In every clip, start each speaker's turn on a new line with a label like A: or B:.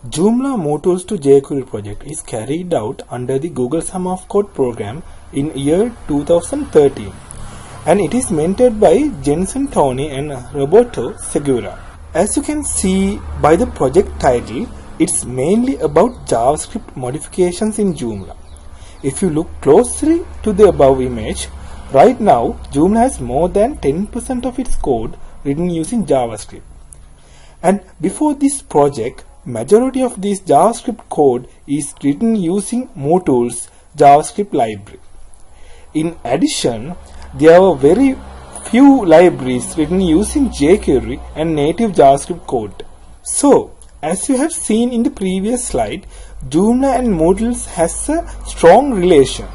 A: Joomla MooTools to jQuery project is carried out under the Google Summer of Code program in year 2013, and it is mentored by Jensen Tony and Roberto Segura. As you can see by the project title, it's mainly about JavaScript modifications in Joomla. If you look closely to the above image, right now Joomla has more than 10% of its code written using JavaScript. And before this project, majority of this JavaScript code is written using MooTools JavaScript library. In addition, there are very few libraries written using jQuery and native JavaScript code. So, as you have seen in the previous slide, Joomla and Moo Tools has a strong relation.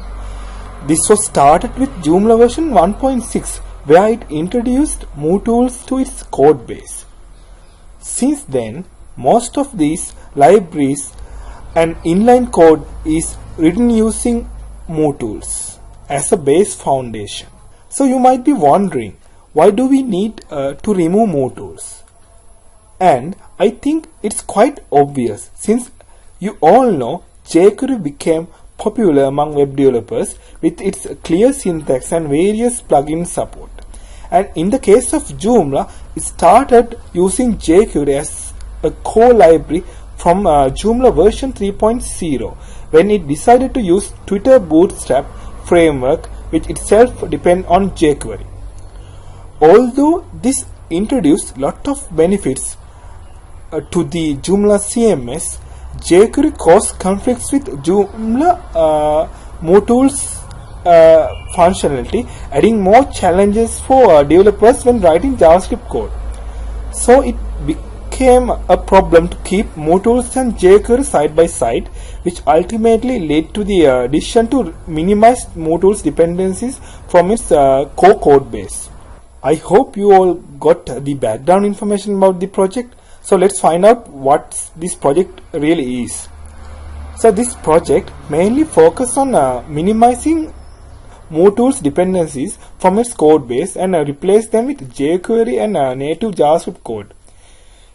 A: This was started with Joomla version 1.6, where it introduced MooTools to its code base. Since then, most of these libraries and inline code is written using MooTools as a base foundation. So you might be wondering, why do we need to remove MooTools? And I think it's quite obvious, since you all know jQuery became popular among web developers with its clear syntax and various plugin support. And in the case of Joomla, it started using jQuery as a core library from Joomla version 3.0 when it decided to use Twitter Bootstrap framework, which itself depends on jQuery. Although this introduced lot of benefits to the Joomla CMS, jQuery caused conflicts with Joomla Moo Tools functionality, adding more challenges for developers when writing JavaScript code. So it became a problem to keep MooTools and jQuery side by side, which ultimately led to the decision to minimize MooTools dependencies from its core code base. I hope you all got the background information about the project. So let's find out what this project really is. So this project mainly focuses on minimizing MooTools dependencies from its code base and replace them with jQuery and native JavaScript code.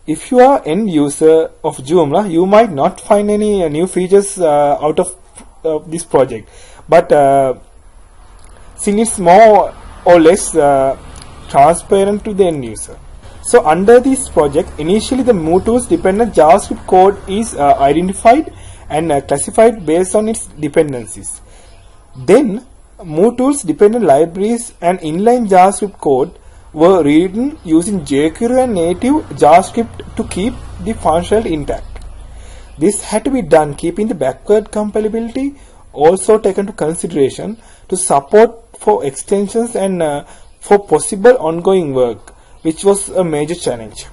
A: If you are end user of Joomla, you might not find any new features out of this project, but since it's more or less transparent to the end user. So under this project, initially the MooTools dependent JavaScript code is identified and classified based on its dependencies. Then MooTools dependent libraries and inline JavaScript code were written using jQuery and native JavaScript to keep the functionality intact. This had to be done keeping the backward compatibility also taken into consideration to support for extensions and for possible ongoing work, which was a major challenge.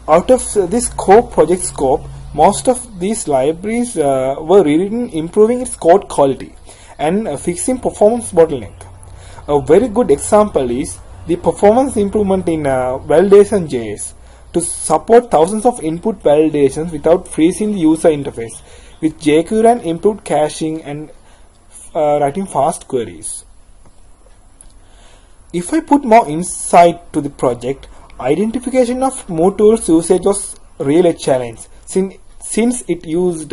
A: Out of this core project scope, most of these libraries were rewritten improving its code quality and fixing performance bottleneck. A very good example is the performance improvement in validation.js to support thousands of input validations without freezing the user interface with jQuery and improved caching and writing fast queries. If I put more insight to the project, identification of MooTools usage was really a challenge since it used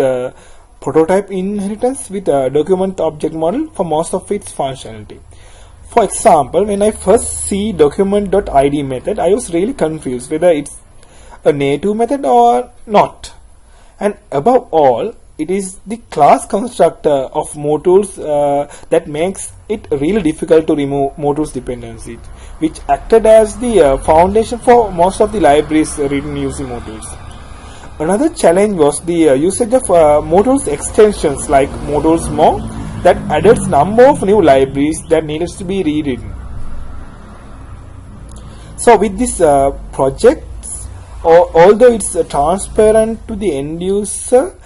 A: prototype inheritance with a document object model for most of its functionality. For example, when I first see document.id method, I was really confused whether it's a native method or not. And above all, it is the class constructor of MooTools that makes it really difficult to remove MooTools dependencies, which acted as the foundation for most of the libraries written using MooTools. Another challenge was the usage of MooTools extensions like MooTools More that added number of new libraries that needed to be rewritten. So with this project, although it's transparent to the end user,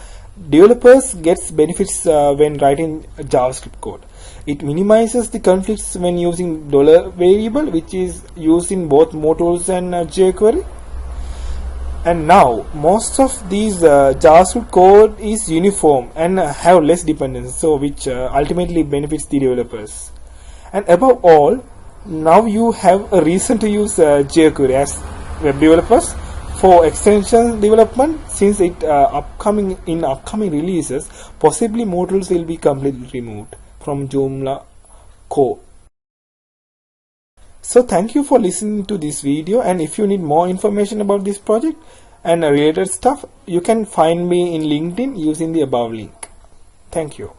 A: developers gets benefits when writing JavaScript code. It minimizes the conflicts when using $variable, which is used in both MooTools and jQuery. And now most of these JavaScript code is uniform and have less dependencies, so which ultimately benefits the developers. And above all, now you have a reason to use jQuery as web developers For extension development, since it upcoming releases, possibly MooTools will be completely removed from Joomla core. So thank you for listening to this video, and if you need more information about this project and related stuff, you can find me in LinkedIn using the above link. Thank you.